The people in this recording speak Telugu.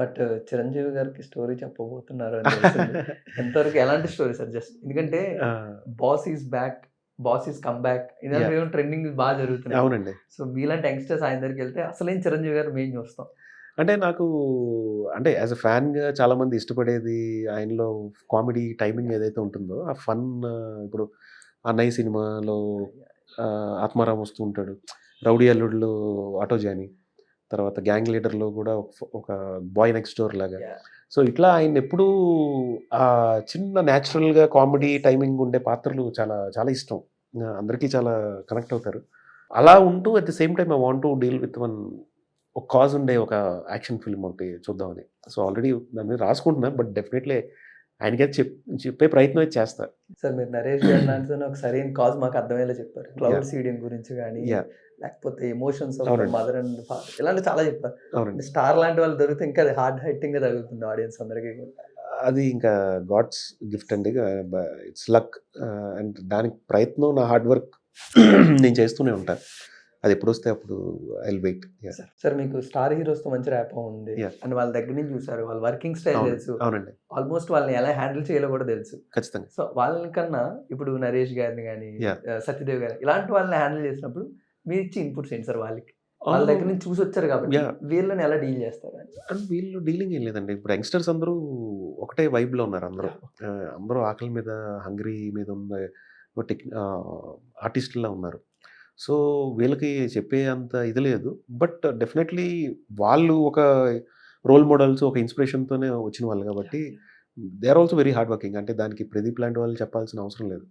బట్ చిరంజీవి గారికి స్టోరీ చెప్పబోతున్నారు అని తెలిసింది. ఎంతవరకు ఎలాంటి స్టోరీ సార్? జస్ట్ ఎందుకంటే ఆ! 'Boss is back', 'boss is come back' yeah! ఇలాంటివేమో ట్రెండింగ్ బాగా జరుగుతున్నాయి. అవునండి. సో, మీలాంటి యంగ్‌స్టర్స్ ఆయన దగ్గరికెళ్తే అసలైన చిరంజీవి గారిని మేము చూస్తాం. అంటే నాకు అంటే యాస్ ఎ ఫ్యాన్‌గా చాలామంది ఇష్టపడేది ఆయనలో కామెడీ టైమింగ్ ఏదైతే ఉంటుందో, ఆ ఫన్ ఇప్పుడు 'అన్నయ్య' సినిమాలో యాహ్! యాహ్! ఆత్మారాం వస్తూ ఉంటాడు. 'రౌడీ అల్లుడులో' ఆటో జానీ, తర్వాత 'గ్యాంగ్ లీడర్‌లో' కూడా ఒక బాయ్ నెక్స్ట్ డోర్ లాగా. యాహ్! సో, ఇట్లా ఆయన్నెప్పుడూ చిన్న న్యాచురల్‌గా కామెడీ యెస్. టైమింగ్ ఉండే పాత్రలు చాలా చాలా ఇష్టం. అందరికీ చాలా కనెక్ట్ అవుతారు. అలా ఉంటూ at the same time I want to deal with ఒక కాజ్ ఉండే ఒక యాక్షన్ ఫిల్మ్ ఒకటి చూద్దామని. సో, ఆల్రెడీ దాని మీద రాసుకుంటున్నా. బట్ డెఫినైట్‌లీ ఆయనకైతే చెప్పే ప్రయత్నం అయితే చేస్తా. సార్ మీరు 'నరేష్' గారి దాంట్లోనే ఒక సరైన కాజ్ మాకు అర్థమయ్యేలా చెప్పారు. Cloud yeah! సీడింగ్ గురించి గాని, యాహ్! లేకపోతే ఎమోషన్స్ ఆఫ్ ద అవునండి. మదర్ అండ్ ఫాదర్ ఇలాంటివి చాలా చెప్పారు. అవునండి. స్టార్ లాంటి వాళ్ళు దొరికితే ఇంకా అది హార్డ్ హిట్టింగ్‌గా తగులుతుంది ఆడియన్స్ అందరికి కూడా. అది ఇంకా గాడ్స్ గిఫ్ట్ అండి. బ ఇట్స్ లక్. అండ్ దానికి ప్రయత్నం నా హార్డ్ వర్క్ నేను చేస్తూనే ఉంటా. అది ఎప్పుడొస్తే అప్పుడు I will wait. Yeah! Sir మీకు స్టార్ హీరోస్‌తో మంచి ర్యాపో ఉంది. యాహ్! అండ్ వాళ్ళ దగ్గర నుంచి చూసారు. వాళ్ళ వర్కింగ్ స్టైల్ అవును. తెలుసు. అవునండి. ఆల్మోస్ట్ వాళ్ళని ఎలా హ్యాండిల్ చేయాలో కూడా తెలుసు. ఖచ్చితంగా. సో, వాళ్ళని కన్నా ఇప్పుడు 'నరేష్' గారిని గాని, యాహ్! 'సత్యదేవ్' గారిని ఇలాంటి వాళ్ళని హ్యాండిల్ చేసినప్పుడు మీరిచ్చే ఇన్‌పుట్స్ ఏంటి సార్ వాళ్ళకి? వాళ్ళ దగ్గర ఆహ్, నుంచి చూసొచ్చారు కాబట్టి యాహ్! వీళ్ళని ఎలా డీల్ చేస్తారని? అండ్ వీళ్ళు డీలింగ్ ఏం లేదండి. ఇప్పుడు యంగ్‌స్టర్స్ అందరూ ఒకటే వైబ్‌లో ఉన్నారు అందరూ. యాహ్! అందరూ ఆకలి మీద, హంగ్రీ మీద ఉన్న ఆర్టిస్ట్‌లా ఉన్నారు. సో, వీళ్ళకి చెప్పే అంత ఇది లేదు. బట్ డెఫినైట్‌లీ వాళ్ళు ఒక రోల్ మోడల్స్, ఒక ఇన్‌స్పిరేషన్‌తోనే వచ్చిన వాళ్ళు కాబట్టి yeah! They are also very hard working. అంటే దానికి ప్రదీప్ లాంటి వాళ్ళు చెప్పాల్సిన అవసరం లేదు.